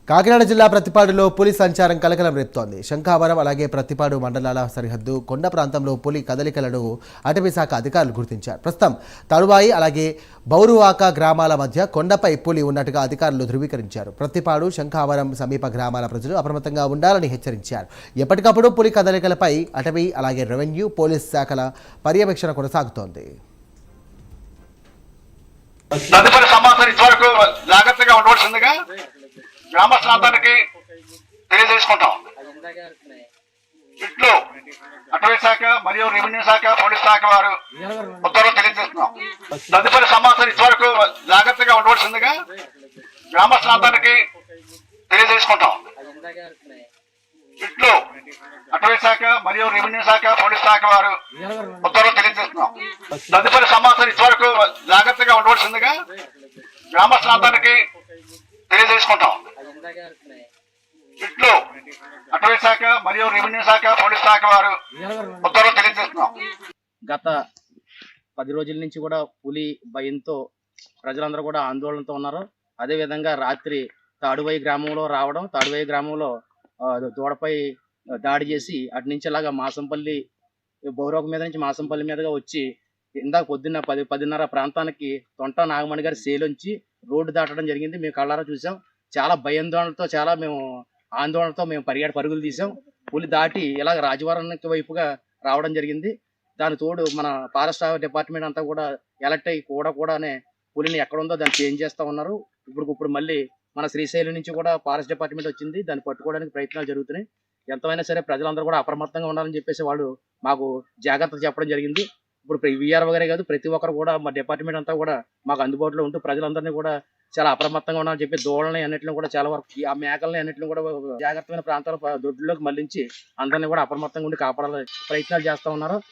కాకినాడ జిల్లా ప్రతిపాడులో పులి సంచారం కలకలం రేపుతోంది. శంఖావరం అలాగే ప్రతిపాడు మండలాల సరిహద్దు కొండ ప్రాంతంలో పులి కదలికలను అటవీ శాఖ అధికారులు గుర్తించారు. ప్రస్తుతం తడువాయి అలాగే బౌరువాక గ్రామాల మధ్య కొండపై పులి ఉన్నట్టుగా అధికారులు ధృవీకరించారు. ప్రతిపాడు శంఖావరం సమీప గ్రామాల ప్రజలు అప్రమత్తంగా ఉండాలని హెచ్చరించారు. ఎప్పటికప్పుడు పులి కదలికలపై అటవీ అలాగే రెవెన్యూ పోలీస్ శాఖల పర్యవేక్షణ కొనసాగుతోంది. తదుపరి సమాచారం ఇంతవరకు జాగ్రత్తగా ఉండవలసిందిగా గ్రామస్తులందరికీ తెలియజేసుకుంటాం. ఇట్లు అటవీ శాఖ మరియు రెవెన్యూ శాఖ పోలీస్ శాఖ వారు ఉత్తర్వులు తెలియజేస్తున్నాం. తదుపరి సమాచారం ఇంతవరకు జాగ్రత్తగా ఉండవలసిందిగా గ్రామస్తులందరికీ తెలియజేసుకుంటాం. ఇట్లు అటవీ శాఖ మరియు రెవెన్యూ శాఖ పోలీస్ శాఖ వారు ఉత్తర్వులు తెలియజేస్తున్నాం. తదుపరి సమాచారం ఇంతవరకు జాగ్రత్తగా ఉండవలసిందిగా గ్రామస్తులందరికీ తెలియజేసుకుంటాం. ఇట్లు అటవీ శాఖ మరియు రెవెన్యూ శాఖ పోలీస్ శాఖ వారు ఉత్తర్వులు తెలియజేస్తున్నాం. గత 10 రోజుల నుంచి కూడా పులి భయంతో ప్రజలందరూ కూడా ఆందోళనతో ఉన్నారు. అదేవిధంగా రాత్రి తాడువాయి గ్రామంలో రావడం, తాడువాయి గ్రామంలో దూడపై దాడి చేసి అటు నుంచి అలాగా మాసంపల్లి బౌరోక మీద నుంచి మాసంపల్లి మీదుగా వచ్చి ఇందాక పొద్దున్న 10-10:30 ప్రాంతానికి తొంట నాగమణి గారి సేలోంచి రోడ్డు దాటడం జరిగింది. మేము కళ్ళారా చూసాం. చాలా భయాందోళనతో మేము ఆందోళనతో పరుగులు తీసాం. పులి దాటి ఇలా రాజవరానికి వైపుగా రావడం జరిగింది. దాని తోడు మన ఫారెస్ట్ డిపార్ట్మెంట్ అంతా కూడా ఎలర్ట్ అయ్యి కూడానే పులిని ఎక్కడ ఉందో దాన్ని చేంజ్ చేస్తా ఉన్నారు. ఇప్పుడు మళ్ళీ మన శ్రీశైలం నుంచి కూడా ఫారెస్ట్ డిపార్ట్మెంట్ వచ్చింది. దాన్ని పట్టుకోవడానికి ప్రయత్నాలు జరుగుతున్నాయి. ఎంతమైనా సరే ప్రజలందరూ కూడా అప్రమత్తంగా ఉండాలని చెప్పేసి వాళ్ళు మాకు జాగ్రత్తలు చెప్పడం జరిగింది. ఇప్పుడు వీఆర్ వగరే కాదు, ప్రతి ఒక్కరు కూడా మా డిపార్ట్మెంట్ అంతా కూడా మాకు అందుబాటులో ఉంటూ ప్రజలందరినీ కూడా చాలా అప్రమత్తంగా ఉండాలని చెప్పి దూడలని అన్నింటిని కూడా చాలా వరకు ఆ మేకల్ని అన్నింటిని కూడా జాగ్రత్తమైన ప్రాంతాల దొడ్లోకి మళ్లించి అందరినీ కూడా అప్రమత్తంగా ఉండి కాపాడాలని ప్రయత్నాలు చేస్తా ఉన్నారు.